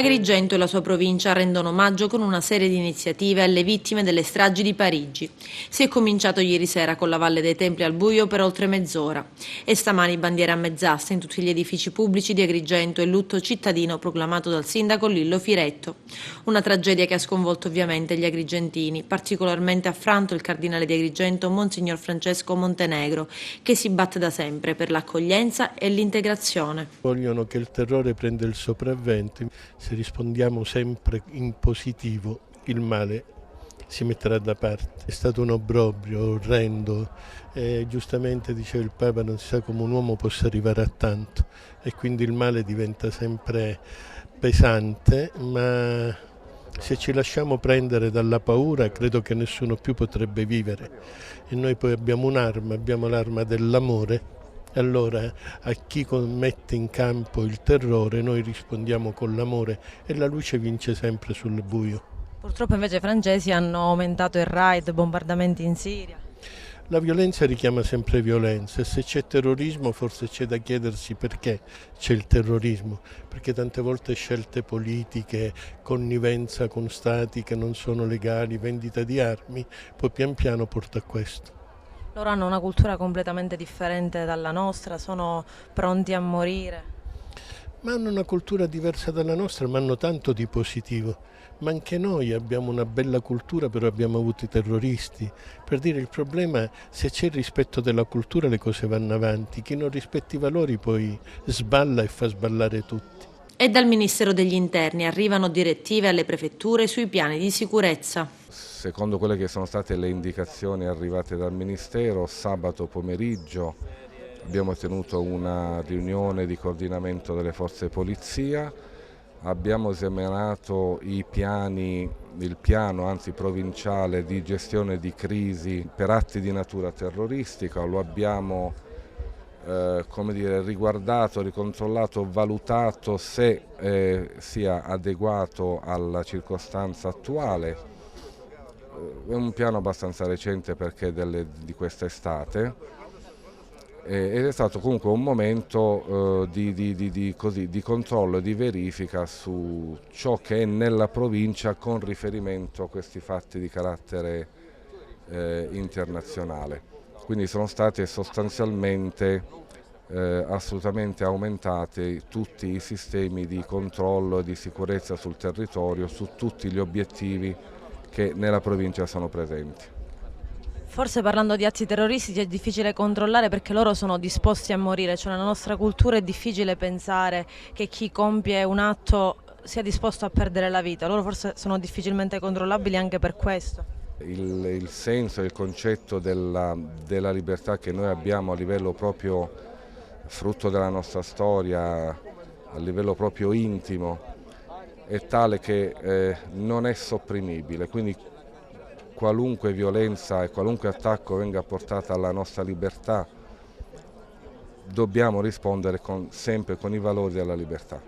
Agrigento e la sua provincia rendono omaggio con una serie di iniziative alle vittime delle stragi di Parigi. Si è cominciato ieri sera con la Valle dei Templi al buio per oltre mezz'ora e stamani bandiere a mezz'asta in tutti gli edifici pubblici di Agrigento e lutto cittadino proclamato dal sindaco Lillo Firetto. Una tragedia che ha sconvolto ovviamente gli agrigentini, particolarmente affranto il cardinale di Agrigento Monsignor Francesco Montenegro, che si batte da sempre per l'accoglienza e l'integrazione. Vogliono che il terrore prenda il sopravvento. Se rispondiamo sempre in positivo, il male si metterà da parte. È stato un obbrobrio orrendo e giustamente diceva il Papa, non si sa come un uomo possa arrivare a tanto, e quindi il male diventa sempre pesante, ma se ci lasciamo prendere dalla paura credo che nessuno più potrebbe vivere. E noi poi abbiamo un'arma, abbiamo l'arma dell'amore. Allora a chi mette in campo il terrore noi rispondiamo con l'amore e la luce vince sempre sul buio. Purtroppo invece i francesi hanno aumentato il raid, bombardamenti in Siria. La violenza richiama sempre violenza e se c'è terrorismo forse c'è da chiedersi perché c'è il terrorismo, perché tante volte scelte politiche, connivenza con stati che non sono legali, vendita di armi, poi pian piano porta a questo. Loro hanno una cultura completamente differente dalla nostra, sono pronti a morire. Ma hanno una cultura diversa dalla nostra, ma hanno tanto di positivo. Ma anche noi abbiamo una bella cultura, però abbiamo avuto i terroristi. Per dire, il problema, se c'è il rispetto della cultura le cose vanno avanti, chi non rispetta i valori poi sballa e fa sballare tutti. E dal Ministero degli Interni arrivano direttive alle prefetture sui piani di sicurezza. Secondo quelle che sono state le indicazioni arrivate dal Ministero, sabato pomeriggio abbiamo tenuto una riunione di coordinamento delle forze di polizia, abbiamo esaminato il piano provinciale di gestione di crisi per atti di natura terroristica, lo abbiamo riguardato, ricontrollato, valutato se sia adeguato alla circostanza attuale. È un piano abbastanza recente perché di quest'estate ed è stato comunque un momento di controllo e di verifica su ciò che è nella provincia con riferimento a questi fatti di carattere internazionale. Quindi sono state sostanzialmente assolutamente aumentati tutti i sistemi di controllo e di sicurezza sul territorio su tutti gli obiettivi che nella provincia sono presenti. Forse parlando di atti terroristici è difficile controllare perché loro sono disposti a morire, cioè nella nostra cultura è difficile pensare che chi compie un atto sia disposto a perdere la vita, loro forse sono difficilmente controllabili anche per questo. Il senso e il concetto della libertà che noi abbiamo a livello proprio frutto della nostra storia, a livello proprio intimo, è tale che non è sopprimibile, quindi qualunque violenza e qualunque attacco venga portata alla nostra libertà dobbiamo rispondere sempre con i valori della libertà.